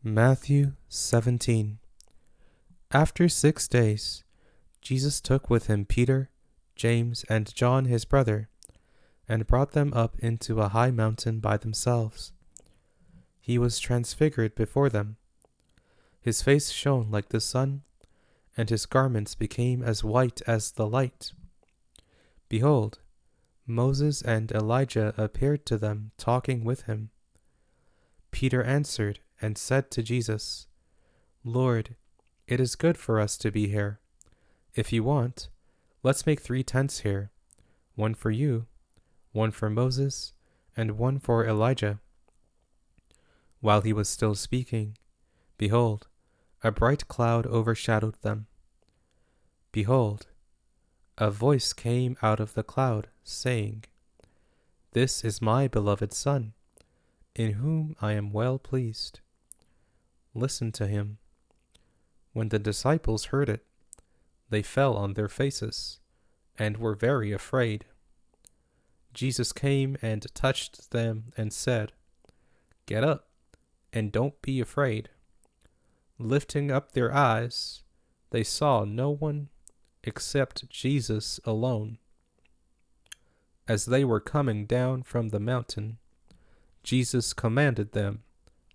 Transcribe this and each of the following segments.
Matthew 17. After 6 days, Jesus took with him Peter, James, and John his brother, and brought them up into a high mountain by themselves. He was transfigured before them. His face shone like the sun, and his garments became as white as the light. Behold, Moses and Elijah appeared to them, talking with him. Peter answered and said to Jesus, "Lord, it is good for us to be here. If you want, let's make 3 tents here, one for you, one for Moses, and one for Elijah." While he was still speaking, behold, a bright cloud overshadowed them. Behold, a voice came out of the cloud, saying, "This is my beloved Son, in whom I am well pleased. Listen to him." When the disciples heard it, they fell on their faces, and were very afraid. Jesus came and touched them and said, "Get up, and don't be afraid." Lifting up their eyes, they saw no one except Jesus alone. As they were coming down from the mountain, Jesus commanded them,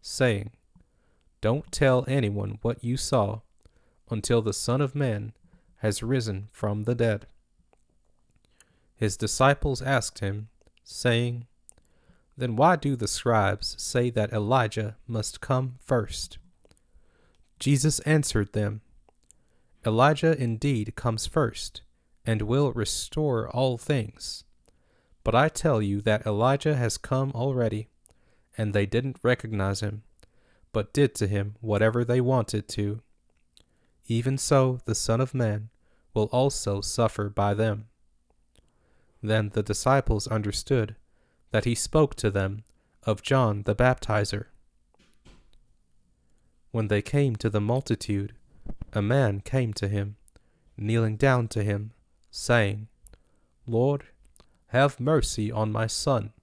saying, "Don't tell anyone what you saw until the Son of Man has risen from the dead." His disciples asked him, saying, "Then why do the scribes say that Elijah must come first?" Jesus answered them, "Elijah indeed comes first, and will restore all things. But I tell you that Elijah has come already, and they didn't recognize him, but did to him whatever they wanted to. Even so the Son of Man will also suffer by them." Then the disciples understood that he spoke to them of John the Baptizer. When they came to the multitude, a man came to him, kneeling down to him, saying, "Lord, have mercy on my son,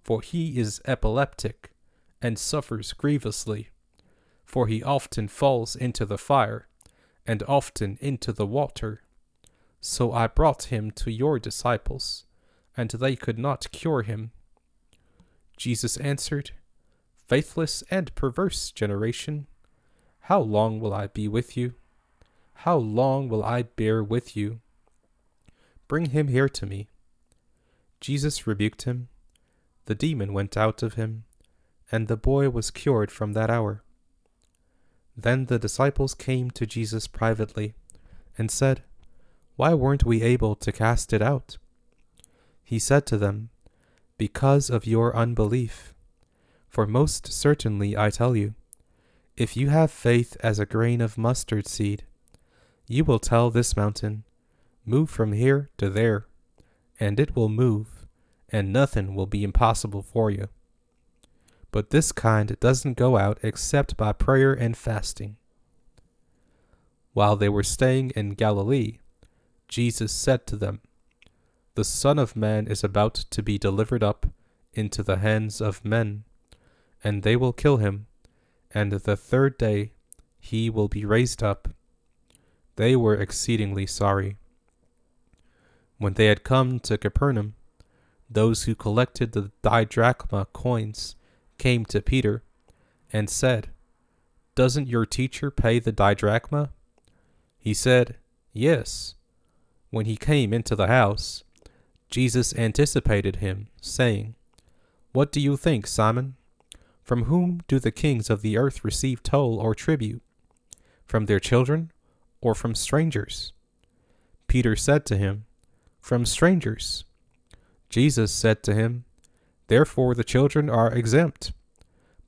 for he is epileptic and suffers grievously, for he often falls into the fire and often into the water. So I brought him to your disciples, and they could not cure him." Jesus answered, "Faithless and perverse generation, how long will I be with you? How long will I bear with you? Bring him here to me." Jesus rebuked him. The demon went out of him, and the boy was cured from that hour. Then the disciples came to Jesus privately and said, "Why weren't we able to cast it out?" He said to them, "Because of your unbelief. For most certainly I tell you, if you have faith as a grain of mustard seed, you will tell this mountain, 'Move from here to there,' and it will move, and nothing will be impossible for you. But this kind doesn't go out except by prayer and fasting." While they were staying in Galilee, Jesus said to them, "The Son of Man is about to be delivered up into the hands of men, and they will kill him, and the 3rd day he will be raised up." They were exceedingly sorry. When they had come to Capernaum, those who collected the didrachma coins came to Peter and said, "Doesn't your teacher pay the didrachma?" He said, "Yes." When he came into the house, Jesus anticipated him, saying, "What do you think, Simon? From whom do the kings of the earth receive toll or tribute? From their children, or from strangers?" Peter said to him, "From strangers." Jesus said to him, "Therefore the children are exempt.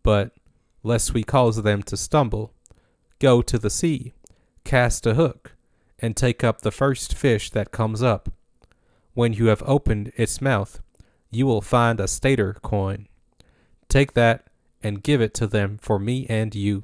But, lest we cause them to stumble, go to the sea, cast a hook, and take up the first fish that comes up. When you have opened its mouth, you will find a stater coin. Take that and give it to them for me and you."